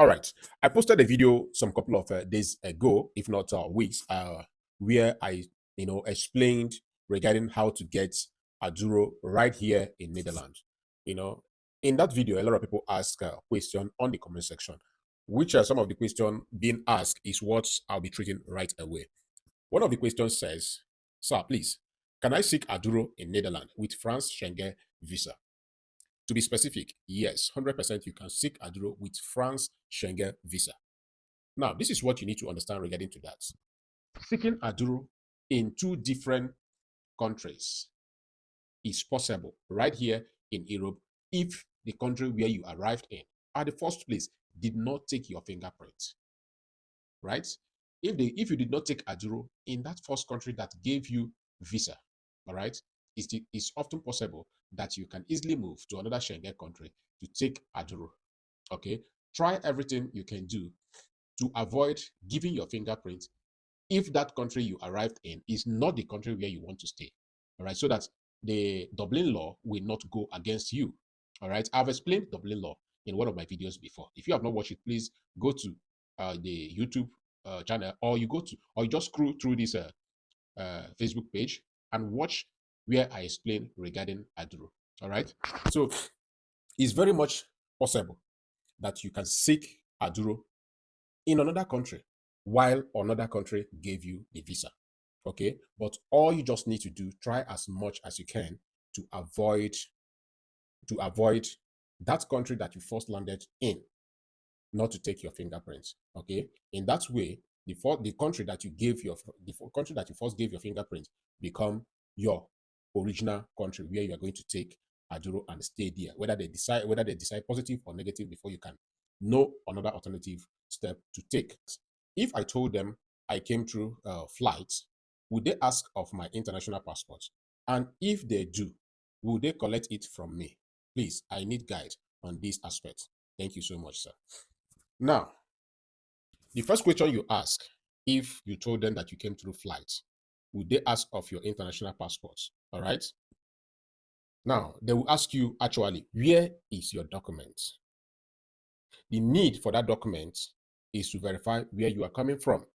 All right. I posted a video some couple of days ago, if not weeks, where I, explained regarding how to get Aduro right here in Netherlands. You know, in that video, a lot of people ask a question on the comment section, which some of the question being asked is what I'll be treating right away. One of the questions says, "Sir, please, can I seek Aduro in Netherlands with France Schengen visa?" To be specific, yes, 100% you can seek Aduro with France Schengen visa. Now, this is what you need to understand regarding to that. Seeking Aduro in two different countries is possible right here in Europe if the country where you arrived in at the first place did not take your fingerprint, right? If you did not take Aduro in that first country that gave you visa, all right, it's often possible that you can easily move to another Schengen country to take Aduro. Okay, try everything you can do to avoid giving your fingerprint if that country you arrived in is not the country where you want to stay. All right, so that the Dublin law will not go against you. All right, I've explained Dublin law in one of my videos before. If you have not watched it, please go to the YouTube channel, or you just scroll through this Facebook page and watch where I explain regarding Aduro. All right, so it's very much possible that you can seek Aduro in another country while another country gave you the visa. Okay, but all you just need to do, try as much as you can to avoid that country that you first landed in, not to take your fingerprints. Okay, in that way, the country that you first gave your fingerprint become your original country where you are going to take Aduro and stay there. Whether they decide positive or negative before you can know another alternative step to take. If I told them I came through flight, would they ask of my international passport? And if they do, will they collect it from me? Please, I need guide on this aspect. Thank you so much, sir. Now, the first question you ask, if you told them that you came through flight, would they ask of your international passport? All right. Now, they will ask you actually, where is your document? The need for that document is to verify where you are coming from.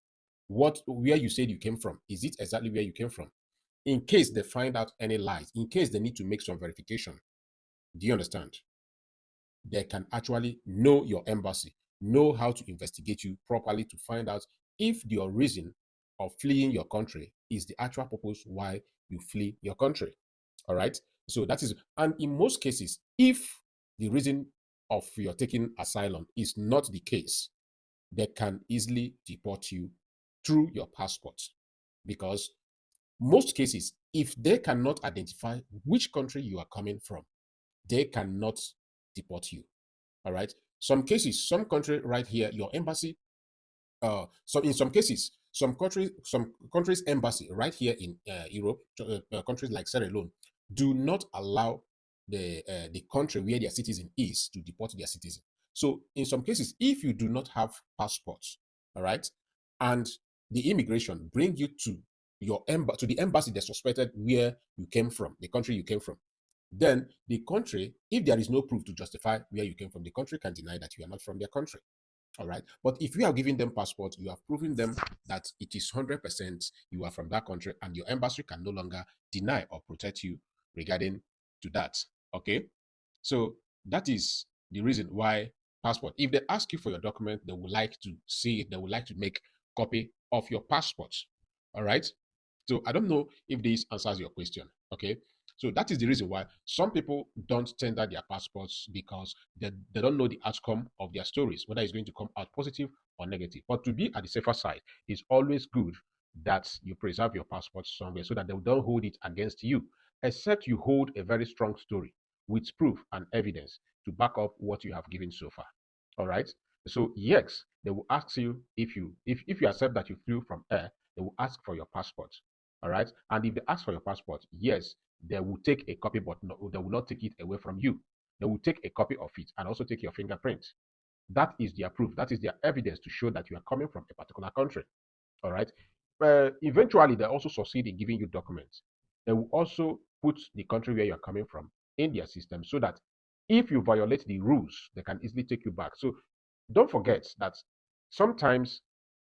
Where you said you came from, is it exactly where you came from? In case they find out any lies, in case they need to make some verification, do you understand? They can actually know your embassy, know how to investigate you properly to find out if your reason of fleeing your country is the actual purpose why you flee your country. All right. So that is, and in most cases, if the reason of your taking asylum is not the case, they can easily deport you through your passport. Because most cases, if they cannot identify which country you are coming from, they cannot deport you. All right. Some cases, some country right here, your embassy, so in some countries embassy right here in Europe, countries like Sierra Leone, do not allow the country where their citizen is to deport their citizen. So in some cases, if you do not have passports, all right, and the immigration bring you to to the embassy they suspected where you came from, the country you came from, then the country, if there is no proof to justify where you came from, the country can deny that you are not from their country. All right. But if you are giving them passport, you have proven them that it is 100% you are from that country, and your embassy can no longer deny or protect you regarding to that. Okay. So that is the reason why passport. If they ask you for your document, they would like to see it. They would like to make copy of your passport. All right. So I don't know if this answers your question. Okay. So that is the reason why some people don't tender their passports, because they don't know the outcome of their stories, whether it's going to come out positive or negative. But to be at the safer side, it's always good that you preserve your passport somewhere so that they don't hold it against you, except you hold a very strong story with proof and evidence to back up what you have given so far. All right. So yes, they will ask you if you accept that you flew from air, they will ask for your passport. All right. And if they ask for your passport, yes, they will take a copy, but no, they will not take it away from you. They will take a copy of it and also take your fingerprint. That is their proof. That is their evidence to show that you are coming from a particular country. All right. Eventually, they also succeed in giving you documents. They will also put the country where you're coming from in their system so that if you violate the rules, they can easily take you back. So Don't forget that sometimes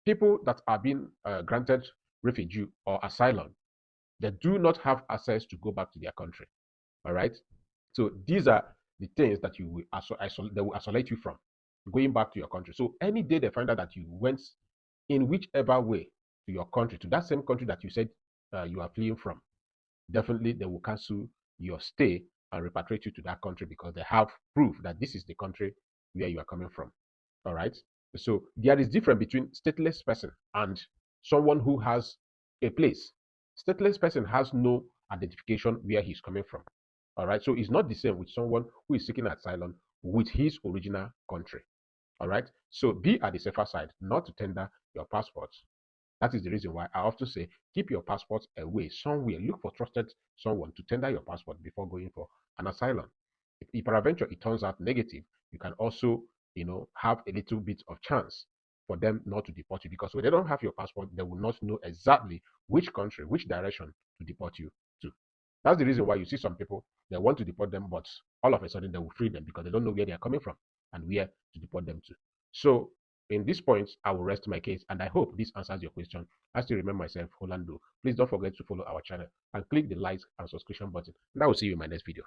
people that are being granted refugee or asylum, they do not have access to go back to their country. All right. So these are the things that you will they will isolate you from going back to your country. So any day they find out that you went in whichever way to your country, to that same country that you said you are fleeing from, definitely they will cancel your stay and repatriate you to that country because they have proof that this is the country where you are coming from. All right. So there is difference between stateless person and someone who has a place. Stateless person has no identification where he's coming from. All right. So it's not the same with someone who is seeking asylum with his original country. All right. So be at the safer side, not to tender your passport. That is the reason why I often say keep your passport away somewhere. Look for trusted someone to tender your passport before going for an asylum. If peradventure it turns out negative, you can also, have a little bit of chance for them not to deport you because when they don't have your passport, they will not know exactly which country, which direction to deport you to. That's the reason why you see some people, they want to deport them, but all of a sudden they will free them because they don't know where they are coming from and where to deport them to. So in this point, I will rest my case, and I hope this answers your question. I still remember myself, Hollando. Please don't forget to follow our channel and click the like and subscription button. And I will see you in my next video.